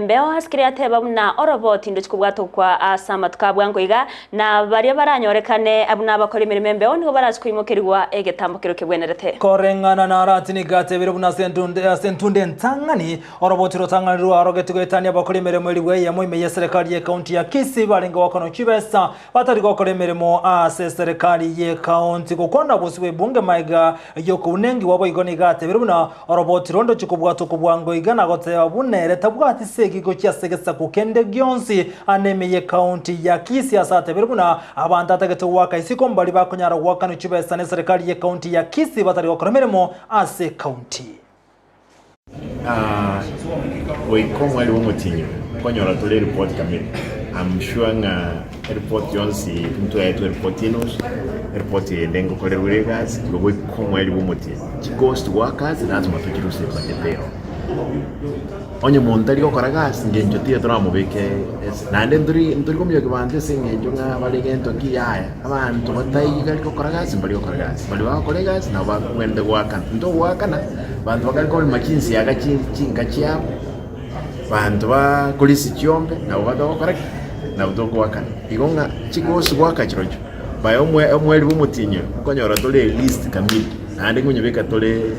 Mbeo hasikiri ateba na oroboti ndo chikubwato kwa asama tukabwango iga na baria baranyorekane abuna abakora imirimo mbeo nigo barazi kwimukirwa egetambukiro kibwenerete korengana na ratini gatebire buna sentunde ntangani oroboti rotangani ruwa rogeti gwetania abakora imirimo iriwe ya moime ya serikali ya kaunti ya Kisii barenga wakono kibesa batari gukora imirimo serikali ya kaunti gukona busiwe bunge maiga yoko unengi wabo igoni gatebire buna oroboti rondo chikubwato kubwango iga na goteba bunere tabwati gigo cyasegesa kukende gyonsi anemeye county ya Kisii asate biruna abantu atageto waka isiko mbali bakonyara waka no chibesa ne serikali ya county ya Kisii batari bakoromeremo ase county we komo ali womutinyo konyora tole report kamili I'm sure nga report yonsi mtu ya report inos report yendengo kole regas we komo ali womutinyo ghost workers lazima tukiruse kwa tepero onye montari ko karagas ngenjo tie turamubeke nande nduri komyo kibande singenjo nga balegento kiyaya abantu batayiga ko karagas bali ko karagas bali ba kolegas na ba wende waka ndo wakana bantu bakali ko makinsi yaga chinga chia bantu ba kulisi chiombe na ba ko correct na udoko wakana igonga chikosi waka chirojo bayo omwe bumutinyo konyora tole list kamili nande kunyebeka tole